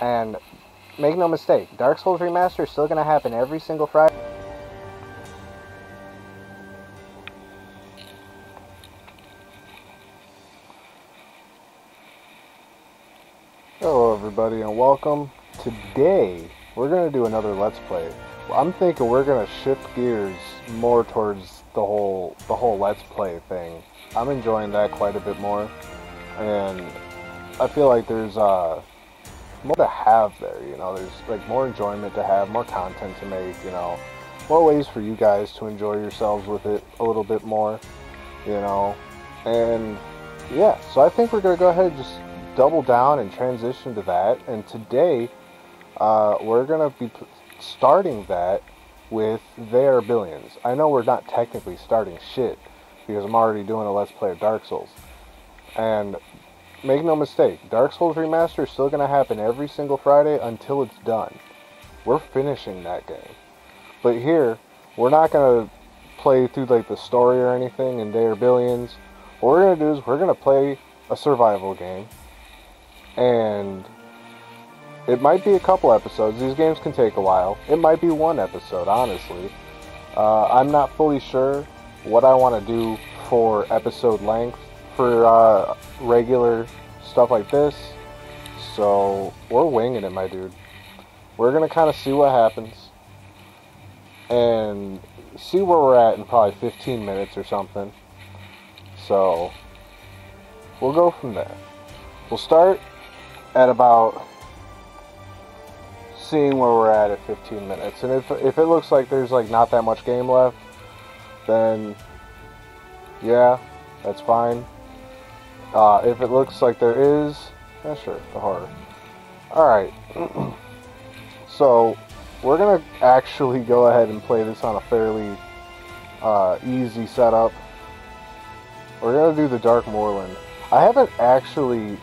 And make no mistake, Dark Souls Remaster is still going to happen every single Friday. Hello everybody and welcome. Today we're going to do another Let's Play. I'm thinking we're going to shift gears more towards the whole Let's Play thing. I'm enjoying that quite a bit more, and I feel like there's more to have there, you know. There's like more enjoyment to have, more content to make, you know, more ways for you guys to enjoy yourselves with it a little bit more, you know. And yeah, so I think we're going to go ahead and just double down and transition to that. And today we're going to be starting that with They Are Billions. I know we're not technically starting shit because I'm already doing a Let's Play of Dark Souls. And make no mistake, Dark Souls Remaster is still going to happen every single Friday until it's done. We're finishing that game. But here, we're not going to play through like the story or anything in They Are Billions. What we're going to do is we're going to play a survival game. And it might be a couple episodes. These games can take a while. It might be one episode, honestly. I'm not fully sure what I want to do for episode length for regular stuff like this. So we're winging it, my dude. We're going to kind of see what happens. And see where we're at in probably 15 minutes or something. So we'll go from there. We'll start at about seeing where we're at 15 minutes. And if it looks like there's like not that much game left, then yeah, that's fine. If it looks like there is, yeah, sure, the horror. Alright, so we're going to actually go ahead and play this on a fairly easy setup. We're going to do the Dark Moorland. I haven't actually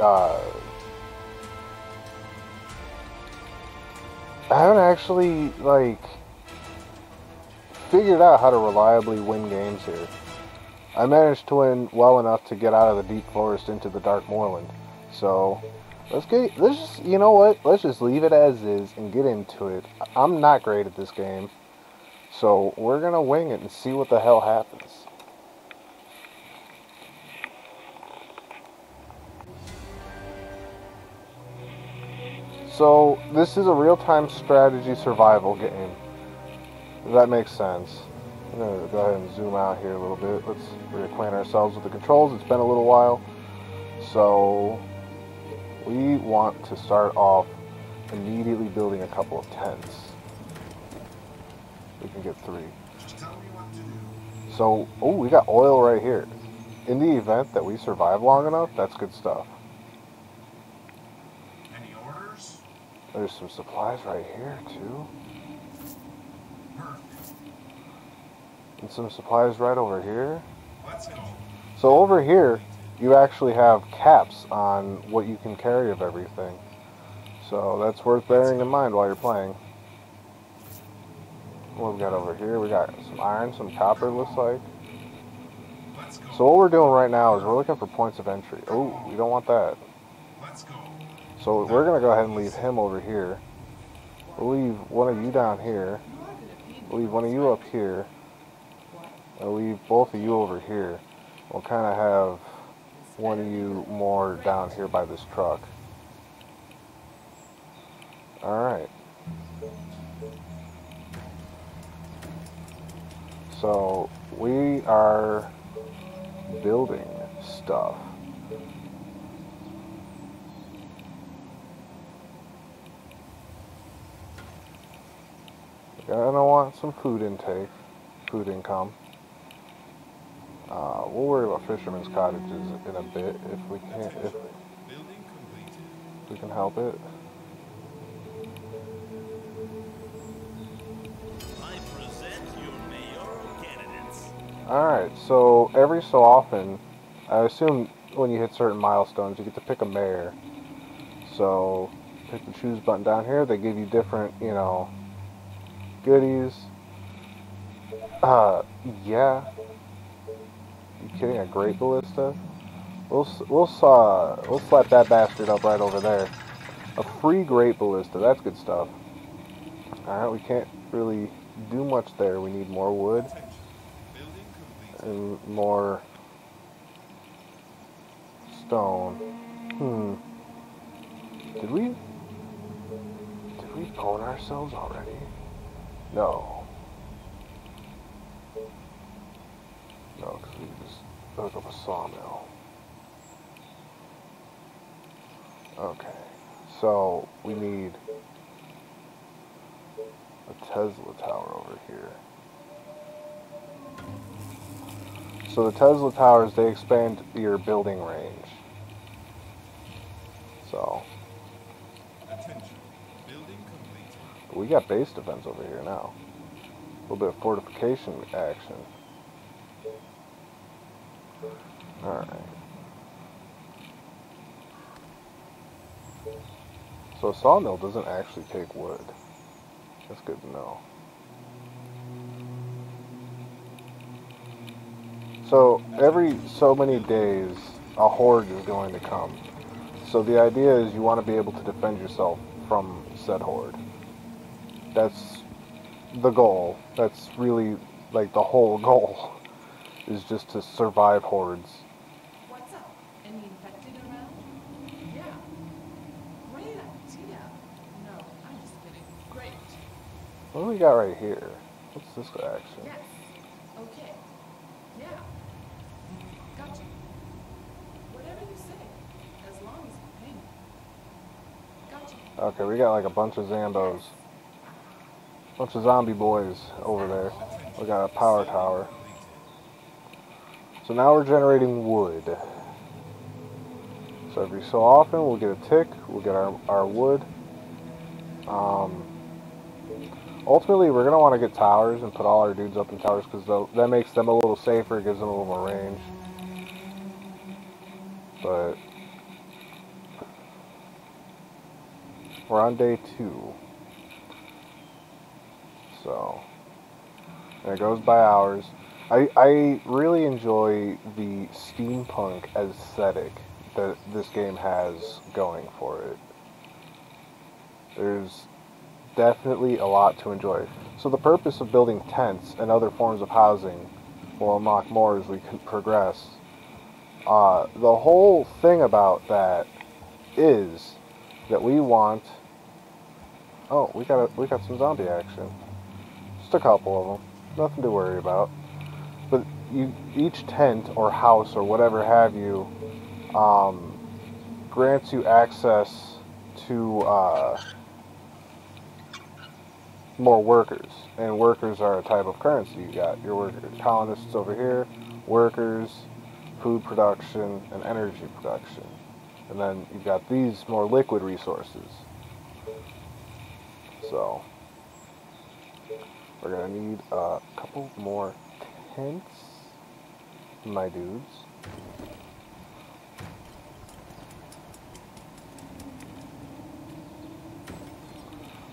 like figured out how to reliably win games here. I managed to win well enough to get out of the deep forest into the Dark Moorland. So let's just, you know what? Let's just leave it as is and get into it. I'm not great at this game, so we're gonna wing it and see what the hell happens. So this is a real-time strategy survival game. If that makes sense. I'm going to go ahead and zoom out here a little bit. Let's reacquaint ourselves with the controls. It's been a little while. So we want to start off immediately building a couple of tents. We can get 3. Just tell me what to do. So, oh, we got oil right here. In the event that we survive long enough, that's good stuff. Any orders? There's some supplies right here, too. Perfect. And some supplies right over here. Let's go. So over here, you actually have caps on what you can carry of everything. So that's worth bearing in mind while you're playing. What we got over here? We got some iron, some copper, looks like. Let's go. So what we're doing right now is we're looking for points of entry. Oh, we don't want that. Let's go. So we're going to go ahead and leave him over here. We'll leave one of you down here. We'll leave one of you up here. I'll leave both of you over here. We'll kind of have one of you more down here by this truck. Alright. So we are building stuff. We're gonna want some food intake, food income. We'll worry about fishermen's cottages in a bit if we can, if we can help it. I present your mayoral candidates. Alright, so every so often, I assume when you hit certain milestones, you get to pick a mayor. So, pick the choose button down here. They give you different, you know, goodies. Yeah. You kidding? A great ballista? We'll slap that bastard up right over there. A free Great Ballista. That's good stuff. Alright, we can't really do much there. We need more wood Attention. Building complete. and more stone. Did we bone ourselves already? No. No, because we just built up a sawmill. Okay. So we need a Tesla tower over here. So the Tesla towers, they expand your building range. So Attention. Building complete. we got base defense over here now. A little bit of fortification action. Alright. So a sawmill doesn't actually take wood. That's good to know. So every so many days, a horde is going to come. So the idea is you want to be able to defend yourself from said horde. That's the goal. That's really like the whole goal, is just to survive hordes. What's up? Any infected around? Yeah. Great idea. No, I'm just kidding. Great. What do we got right here? What's this action? Yes. Okay. Yeah. Gotcha. Whatever you say, as long as you pay me. Gotcha. Okay, we got like a bunch of Zambos. Bunch of zombie boys over there. We got a power tower. So now we're generating wood. So every so often we'll get a tick, we'll get our wood. Ultimately we're going to want to get towers and put all our dudes up in towers because that makes them a little safer, gives them a little more range. But we're on day 2. So, and it goes by hours. I really enjoy the steampunk aesthetic that this game has going for it. There's definitely a lot to enjoy. So the purpose of building tents and other forms of housing will unlock more as we can progress. The whole thing about that is that we want... Oh, we got some zombie action. Just a couple of them. Nothing to worry about. But each tent or house or whatever have you grants you access to more workers. And workers are a type of currency. You got your colonists over here, workers, food production, and energy production. And then you've got these more liquid resources. So we're going to need a couple more tents, my dudes.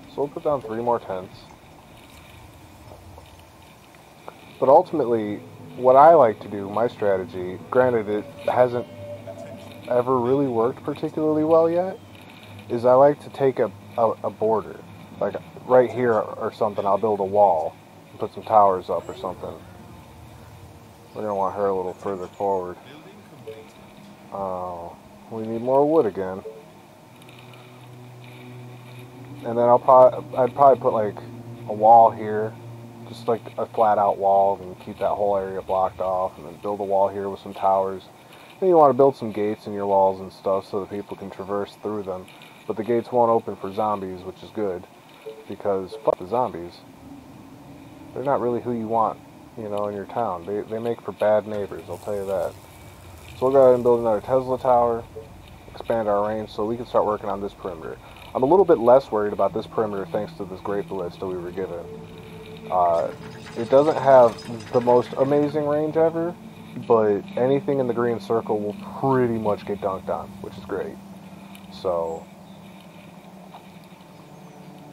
So we'll put down 3 more tents. But ultimately, what I like to do, my strategy, granted it hasn't ever really worked particularly well yet, is I like to take a border. Like right here or something, I'll build a wall and put some towers up or something. We're going to want her a little further forward. We need more wood again. And then I'd probably put like a wall here, just like a flat out wall, and keep that whole area blocked off, and then build a wall here with some towers. Then you want to build some gates in your walls and stuff so that people can traverse through them. But the gates won't open for zombies, which is good, because fuck the zombies. They're not really who you want, you know, in your town. They make for bad neighbors, I'll tell you that. So we'll go ahead and build another Tesla tower, expand our range so we can start working on this perimeter. I'm a little bit less worried about this perimeter thanks to this Great Ballista we were given. It doesn't have the most amazing range ever, but anything in the green circle will pretty much get dunked on, which is great. So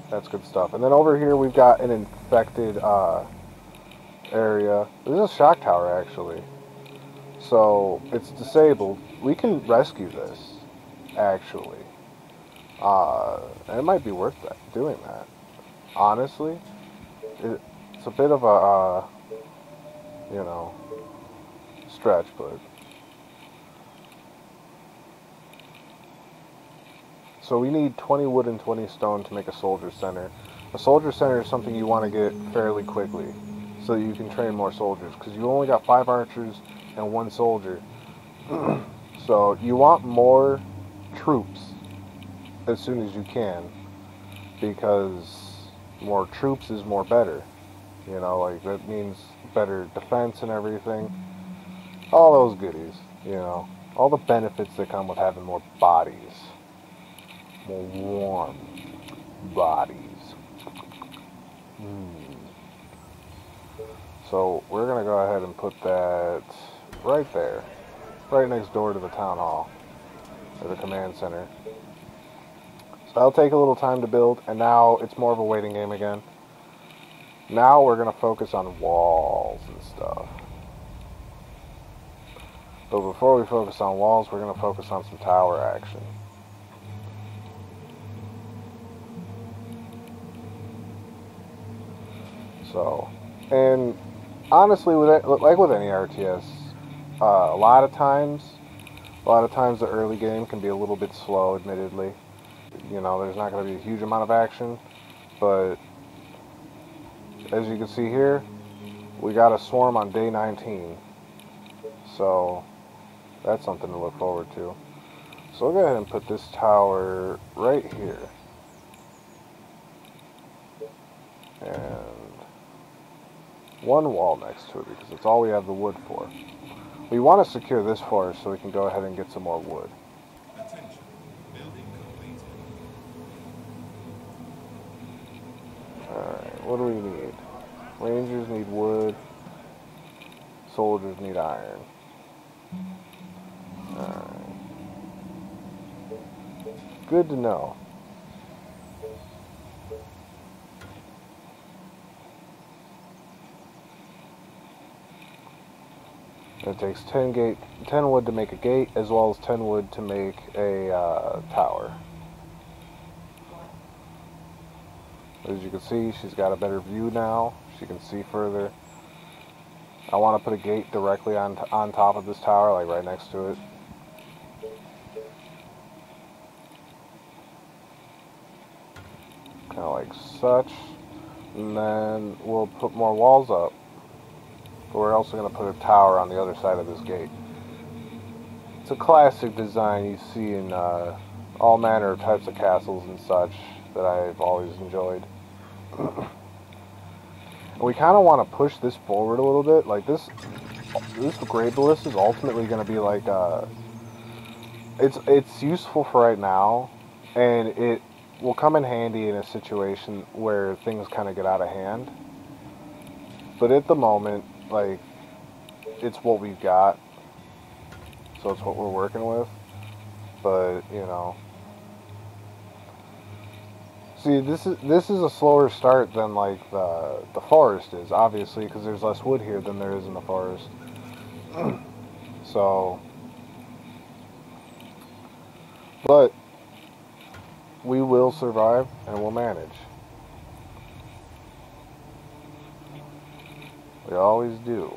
that's good stuff. And then over here we've got an infected area. This is a shock tower actually. So it's disabled. We can rescue this actually. And it might be worth that, doing that. Honestly, it's a bit of a, you know, stretch, but. So we need 20 wood and 20 stone to make a soldier center. A soldier center is something you want to get fairly quickly, so that you can train more soldiers, because you only got 5 archers and 1 soldier. So you want more troops as soon as you can, because more troops is more better. You know, like, that means better defense and everything. All those goodies, you know. All the benefits that come with having more bodies. More warm bodies. So we're going to go ahead and put that right there. Right next door to the town hall. Or the command center. So that'll take a little time to build, and now it's more of a waiting game again. Now we're going to focus on walls and stuff. But before we focus on walls, we're going to focus on some tower action. So, and honestly, with it, like with any RTS, a lot of times the early game can be a little bit slow, admittedly. You know, there's not going to be a huge amount of action, but as you can see here, we got a swarm on day 19. So that's something to look forward to. So we'll go ahead and put this tower right here. And 1 wall next to it, because that's all we have the wood for. We want to secure this forest so we can go ahead and get some more wood. Attention. Building completed. Alright, what do we need? Rangers need wood. Soldiers need iron. Alright. Good to know. It takes 10 wood to make a gate, as well as 10 wood to make a tower. As you can see, she's got a better view now. She can see further. I want to put a gate directly on top of this tower, like right next to it. Kind of like such. And then we'll put more walls up. But we're also going to put a tower on the other side of this gate. It's a classic design you see in all manner of types of castles and such that I've always enjoyed. And we kind of want to push this forward a little bit. Like this Great Ballista is ultimately going to be like it's useful for right now, and it will come in handy in a situation where things kind of get out of hand. But at the moment, like, it's what we've got, so it's what we're working with. But you know, see, this is a slower start than like the forest is, obviously, because there's less wood here than there is in the forest. So, but we will survive and we'll manage. We always do.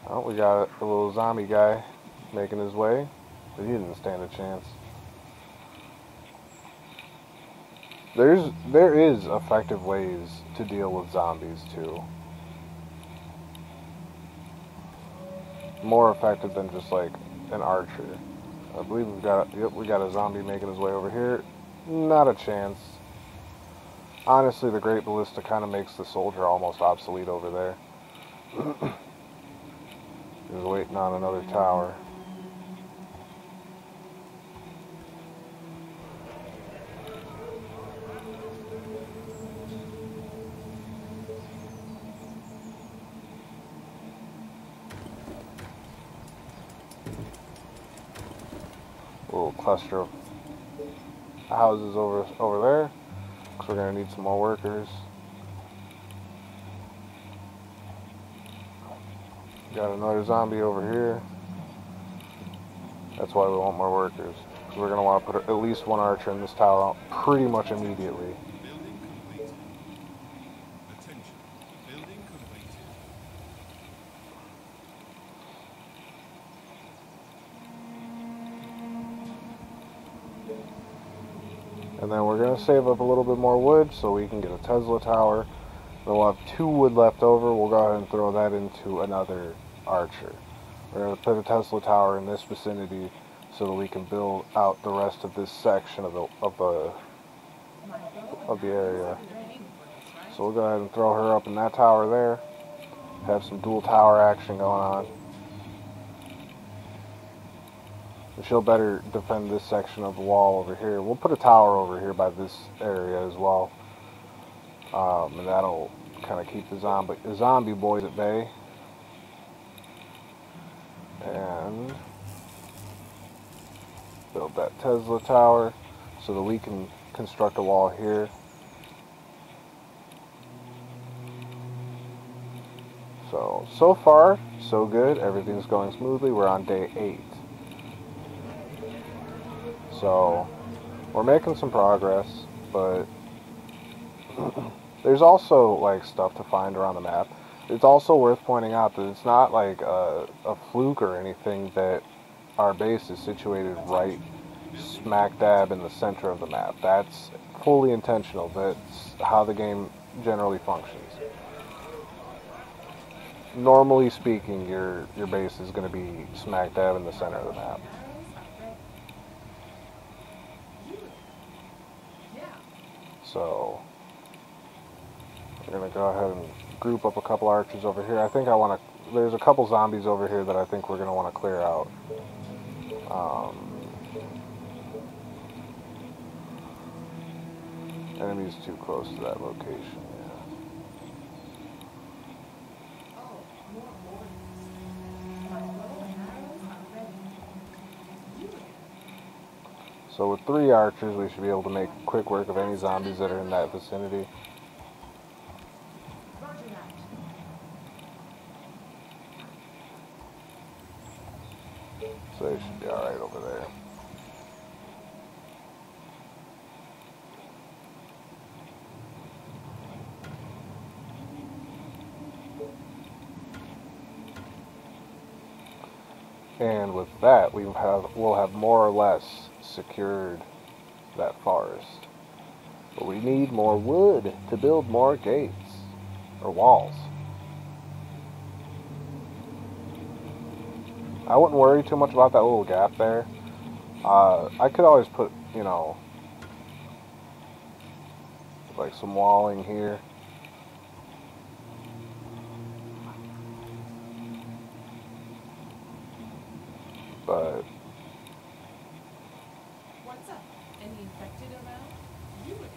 Oh, we got a little zombie guy making his way, but he didn't stand a chance. There is effective ways to deal with zombies too. More effective than just like an archer. I believe we got a zombie making his way over here. Not a chance. Honestly, the Great Ballista kind of makes the soldier almost obsolete over there. He's waiting on another tower. Little cluster of houses over there. So we're going to need some more workers. Got another zombie over here. That's why we want more workers. 'Cause we're going to want to put at least one archer in this tower pretty much immediately. Building completed. Attention. Building completed. And then we're going to save up a little bit more wood so we can get a Tesla tower. Then we'll have 2 wood left over. We'll go ahead and throw that into another archer. We're going to put a Tesla tower in this vicinity so that we can build out the rest of this section of the area. So we'll go ahead and throw her up in that tower there. Have some dual tower action going on. And she'll better defend this section of the wall over here. We'll put a tower over here by this area as well. And that'll kind of keep the zombie boys at bay. And build that Tesla tower so that we can construct a wall here. So far, so good. Everything's going smoothly. We're on day 8. So, we're making some progress, but there's also, like, stuff to find around the map. It's also worth pointing out that it's not, like, a fluke or anything that our base is situated right smack dab in the center of the map. That's fully intentional. That's how the game generally functions. Normally speaking, your base is going to be smack dab in the center of the map. So, we're going to go ahead and group up a couple archers over here. I think there's a couple zombies over here that I think we're going to want to clear out. Enemies too close to that location. So with 3 archers, we should be able to make quick work of any zombies that are in that vicinity. So they should be alright over there. And with that, we'll have more or less secured that forest. But we need more wood to build more gates or walls. I wouldn't worry too much about that little gap there. I could always put, you know, like some walling here. But What's up? Any infected around? You again.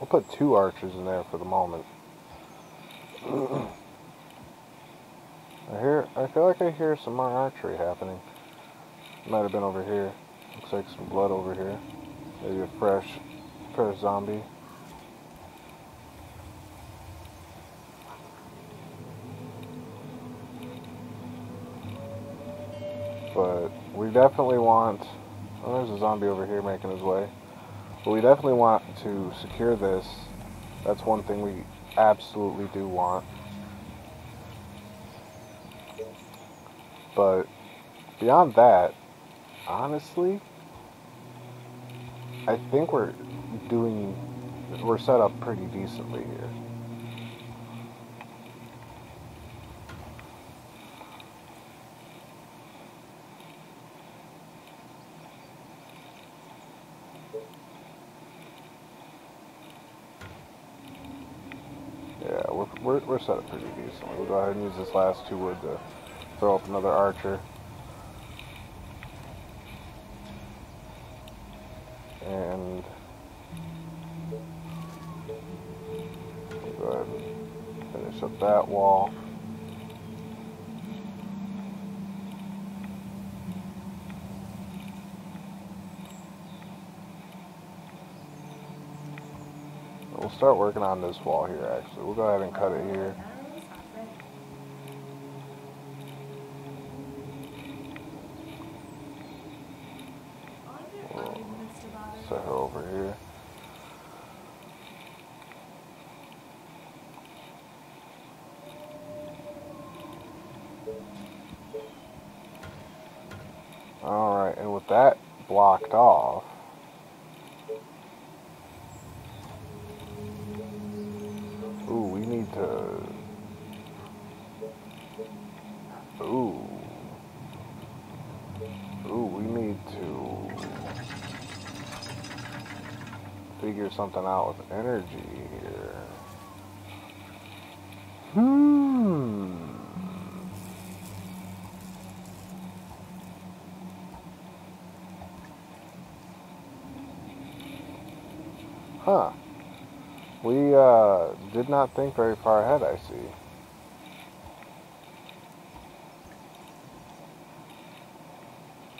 I'll put 2 archers in there for the moment. I feel like I hear some more archery happening. Might have been over here. Looks like some blood over here. Maybe a fresh zombie. But we definitely want... Oh, there's a zombie over here making his way. But we definitely want to secure this. That's one thing we absolutely do want. But beyond that, honestly, I think we're set up pretty decently here. Yeah, we're set up pretty decently. We'll go ahead and use this last 2 wood to throw up another archer. And we'll go ahead and finish up that wall. We'll start working on this wall here, actually. We'll go ahead and cut it here. set her over here. Alright, and with that blocked off, ooh, we need to, ooh, we need to figure something out with energy here. Huh. We did not think very far ahead, I see.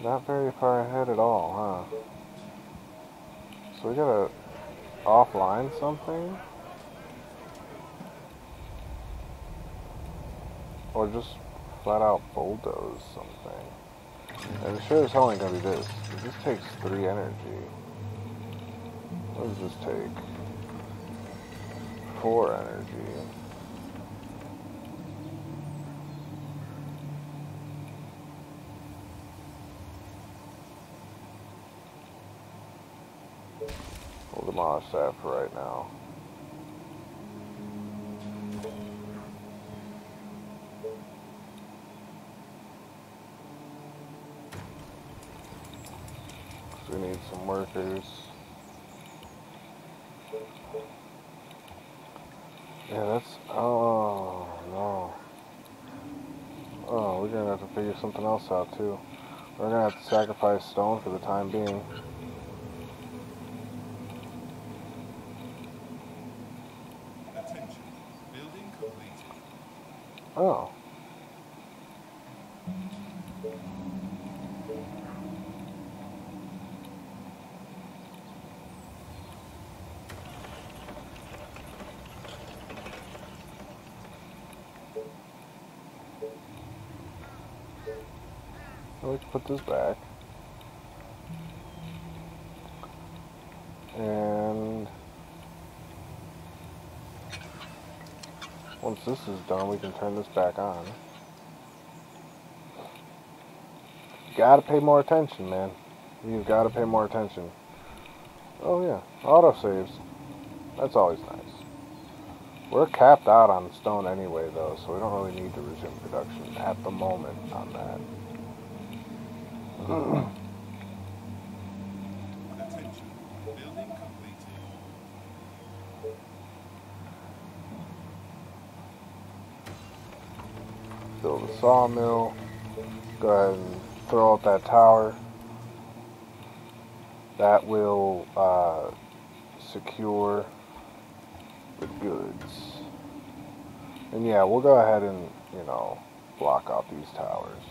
Not very far ahead at all, huh? So we gotta offline something? Or just flat out bulldoze something. And it sure as hell ain't gonna be this. This takes 3 energy. What does this take? 4 energy. We'll demolish that for right now. So we need some workers. Yeah, that's, oh no. Oh, we're gonna have to figure something else out too. We're gonna have to sacrifice stone for the time being. Attention. Building completed. Oh. Let's put this back. And once this is done, we can turn this back on. Gotta pay more attention, man. You've gotta pay more attention. Oh yeah, autosaves. That's always nice. We're capped out on stone anyway, though, so we don't really need to resume production at the moment on that. Attention. Building completed. Build a sawmill. Go ahead and throw out that tower. That will secure the goods. And yeah, we'll go ahead and, you know, block off these towers.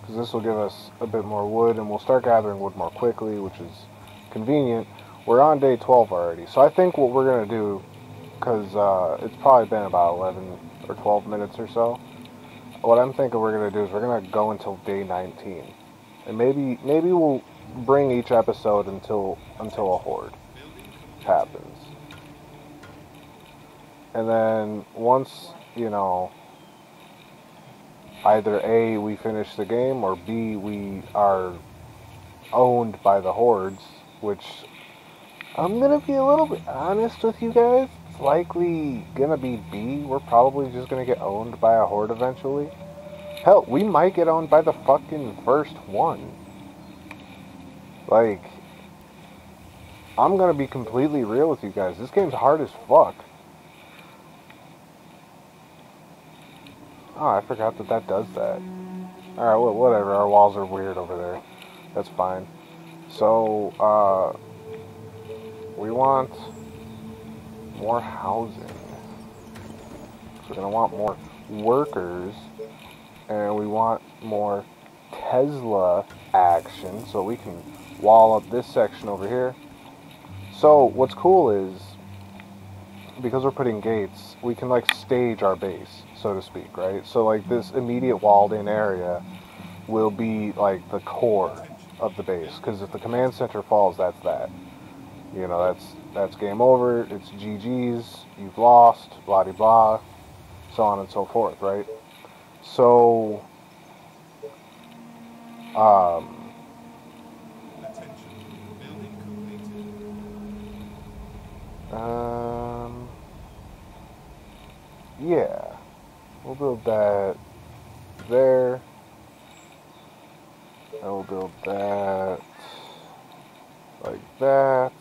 Because this will give us a bit more wood, and we'll start gathering wood more quickly, which is convenient. We're on day 12 already, so I think what we're going to do, because it's probably been about 11 or 12 minutes or so, what I'm thinking we're going to do is we're going to go until day 19. And maybe we'll bring each episode until a horde happens. And then once, you know, either A, we finish the game, or B, we are owned by the hordes, which I'm going to be a little bit honest with you guys. It's likely going to be B. We're probably just going to get owned by a horde eventually. Hell, we might get owned by the fucking first one. Like, I'm going to be completely real with you guys. This game's hard as fuck. Oh, I forgot that does that. Alright, well, whatever. Our walls are weird over there. That's fine. So, we want more housing. So we're going to want more workers. And we want more Tesla action. So we can wall up this section over here. So, what's cool is, because we're putting gates, we can, like, stage our base, so to speak, right? So, like, this immediate walled-in area will be, like, the core of the base. Because if the command center falls, that's that. You know, that's game over. It's GG's. You've lost. Blah de blah. So on and so forth, right? So, Attention. Building completed. Yeah, we'll build that there, and we'll build that like that,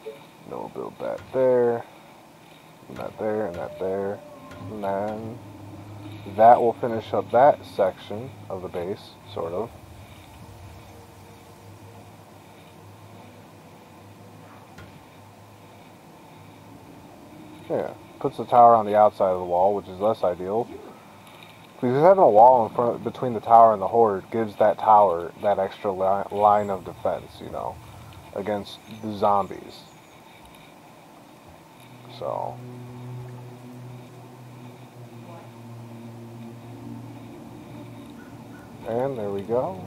and then we'll build that there, and that there, and that there, and then that will finish up that section of the base, sort of. Yeah, puts the tower on the outside of the wall, which is less ideal. Because having a wall in front, between the tower and the horde gives that tower that extra line of defense, you know, against the zombies. So, and there we go.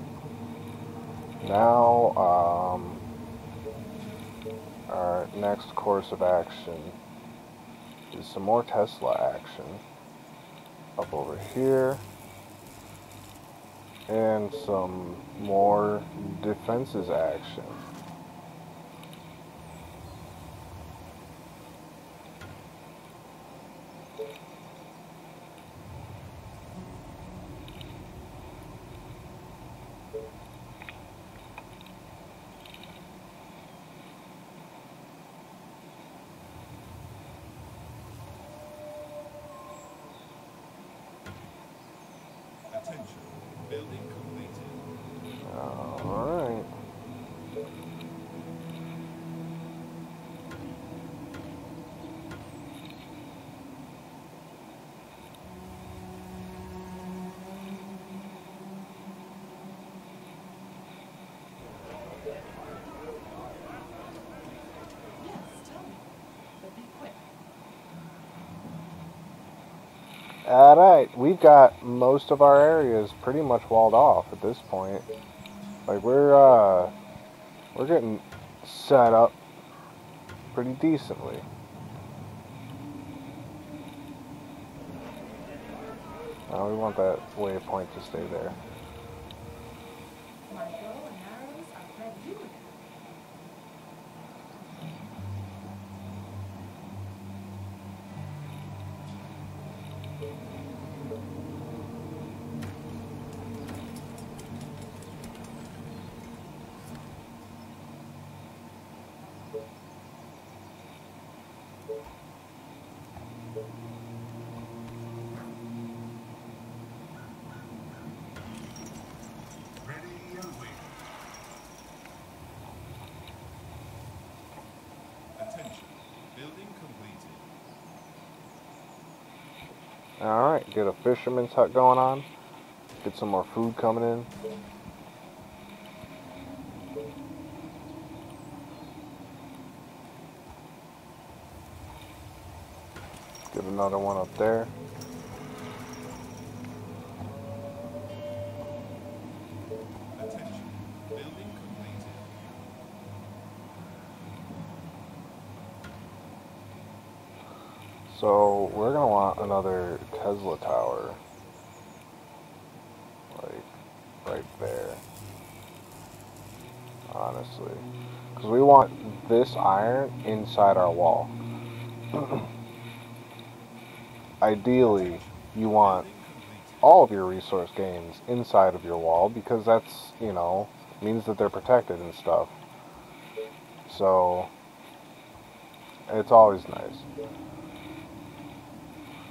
Now, our next course of action is some more Tesla action up over here, and some more defenses action. Attention. Building completed. Alright. Yes, tell me. But be quick. Alright, we've got most of our areas pretty much walled off at this point. Like, we're getting set up pretty decently. Now we want that waypoint to stay there. My bow and arrows are fed you again. Ready and waiting. Attention. Building completed. Alright, get a fisherman's hut going on. Get some more food coming in. Get another one up there. Attention. Building completed. So we're gonna want another Tesla tower, like right there. Honestly, because we want this iron inside our wall. Ideally, you want all of your resource gains inside of your wall because that's, you know, means that they're protected and stuff. So it's always nice.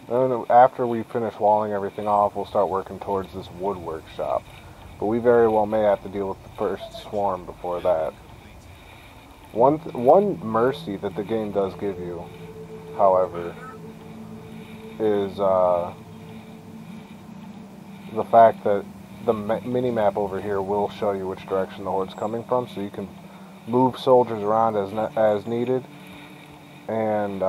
Then after we finish walling everything off, we'll start working towards this wood workshop. But we very well may have to deal with the first swarm before that. One mercy that the game does give you, however, is the fact that the mini-map over here will show you which direction the horde's coming from, so you can move soldiers around as needed, and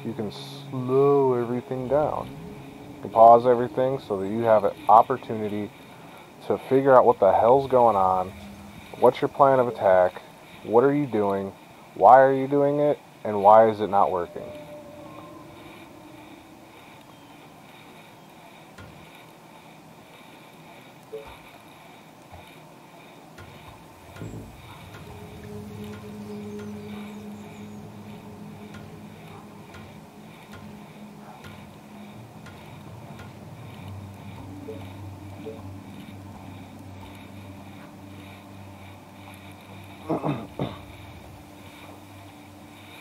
you can slow everything down. You can pause everything so that you have an opportunity to figure out what the hell's going on, what's your plan of attack, what are you doing, why are you doing it, and why is it not working.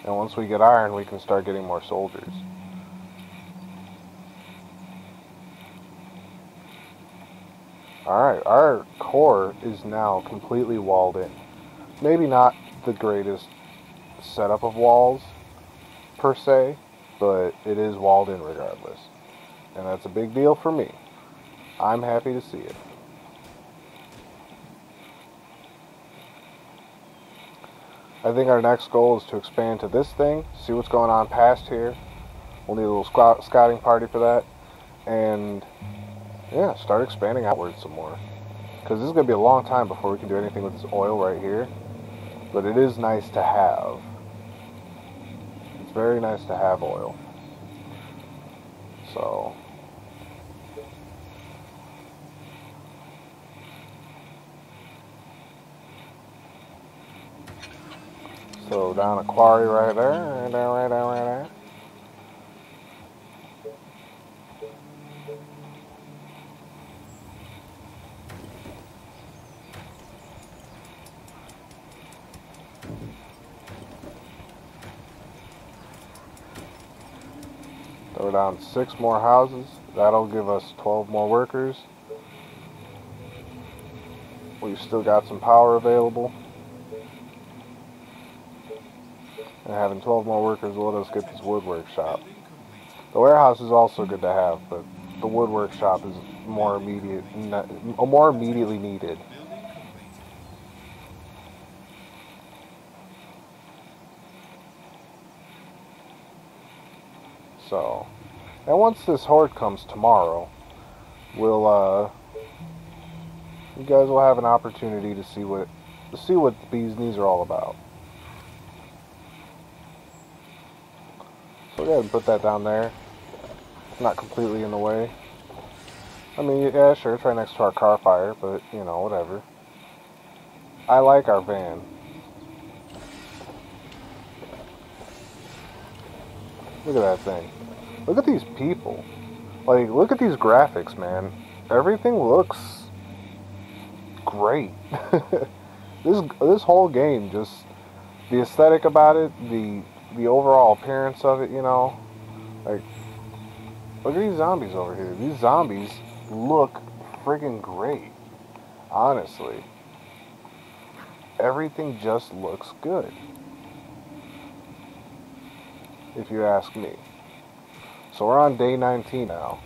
And once we get iron, we can start getting more soldiers. Alright, our core is now completely walled in. Maybe not the greatest setup of walls, per se, but it is walled in regardless. And that's a big deal for me. I'm happy to see it. I think our next goal is to expand to this thing, see what's going on past here. We'll need a little scouting party for that. And yeah, start expanding outwards some more. Because this is going to be a long time before we can do anything with this oil right here. But it is nice to have. It's very nice to have oil. So down a quarry right there, right there, right there, right there. Throw down 6 more houses. That'll give us 12 more workers. We've still got some power available. And having 12 more workers will let us get this wood workshop. The warehouse is also good to have, but the wood workshop is more immediately needed. So, and once this horde comes tomorrow, we'll you guys will have an opportunity to see what the bee's knees are all about. So go ahead and put that down there. Not completely in the way. I mean, yeah, sure, it's right next to our car fire, but, you know, whatever. I like our van. Look at that thing. Look at these people. Like, look at these graphics, man. Everything looks great. This whole game, just the aesthetic about it, the overall appearance of it, you know, like, look at these zombies over here. These zombies look friggin' great. Honestly. Everything just looks good. If you ask me. So we're on day 19 now.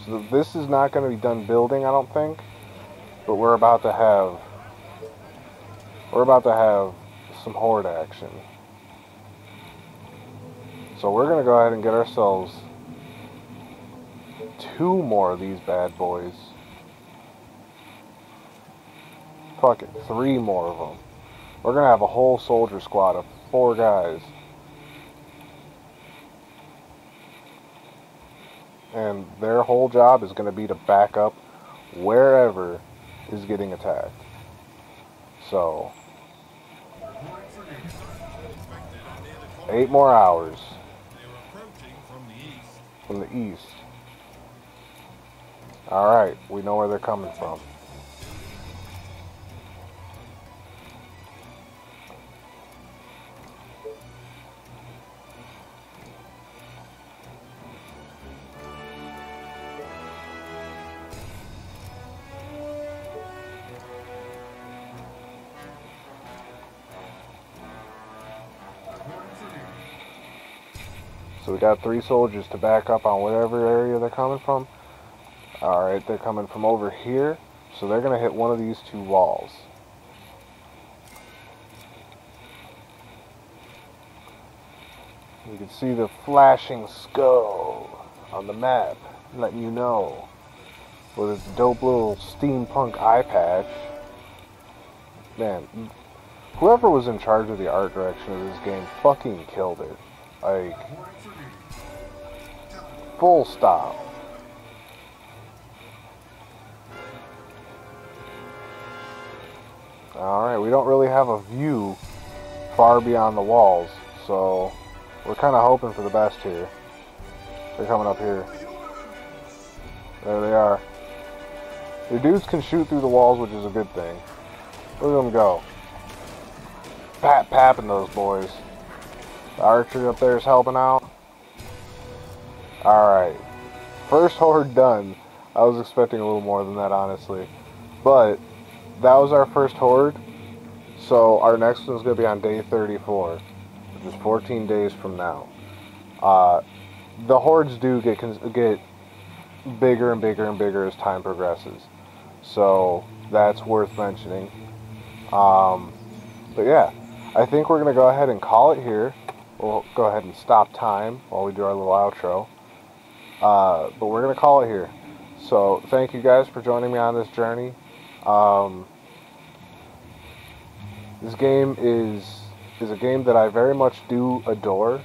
So this is not going to be done building, I don't think. But we're about to have some horde action. So we're going to go ahead and get ourselves 2 more of these bad boys. Fuck it, 3 more of them. We're going to have a whole soldier squad of 4 guys. And their whole job is going to be to back up wherever is getting attacked. So 8 more hours from the east. Alright, we know where they're coming from. So we got 3 soldiers to back up on whatever area they're coming from. Alright, they're coming from over here. So they're going to hit one of these 2 walls. You can see the flashing skull on the map, letting you know with its dope little steampunk eye patch. Man, whoever was in charge of the art direction of this game fucking killed it. Like, full stop. Alright, we don't really have a view far beyond the walls, so we're kind of hoping for the best here. They're coming up here. There they are. The dudes can shoot through the walls, which is a good thing. Look at them go. Papping those boys. The archery up there is helping out. Alright. First horde done. I was expecting a little more than that, honestly. But that was our first horde. So our next one's going to be on day 34, which is 14 days from now. The hordes do get bigger and bigger and bigger as time progresses. So that's worth mentioning. But yeah, I think we're going to go ahead and call it here. We'll go ahead and stop time while we do our little outro. But we're going to call it here. So thank you guys for joining me on this journey. This game is a game that I very much do adore.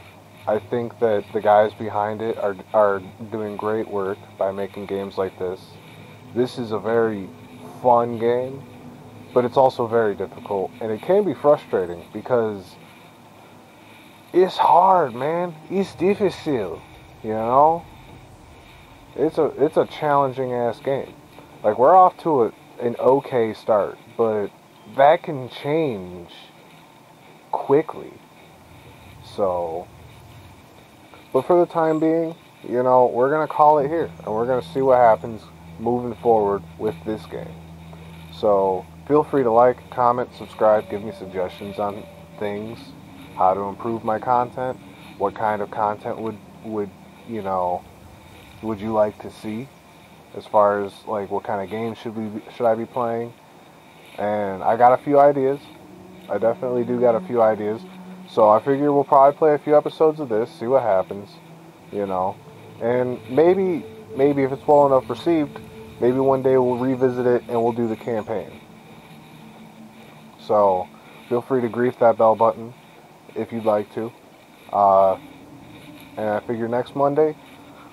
I think that the guys behind it are doing great work by making games like this. This is a very fun game, but it's also very difficult, and it can be frustrating because it's hard, man. It's difícil, you know? It's a challenging ass game. Like, we're off to an okay start, but that can change quickly. So, but for the time being, you know, we're going to call it here, and we're going to see what happens moving forward with this game. So, feel free to like, comment, subscribe, give me suggestions on things, how to improve my content, what kind of content would you know, would you like to see, as far as, like, what kind of games should I be playing. And I got a few ideas. I definitely do got a few ideas. So I figure we'll probably play a few episodes of this, see what happens, you know. And maybe if it's well enough received, maybe one day we'll revisit it and we'll do the campaign. So feel free to grief that bell button if you'd like to. And I figure next Monday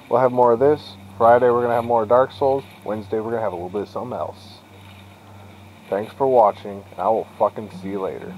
we'll have more of this. Friday we're going to have more Dark Souls. Wednesday we're going to have a little bit of something else. Thanks for watching, and I will fucking see you later.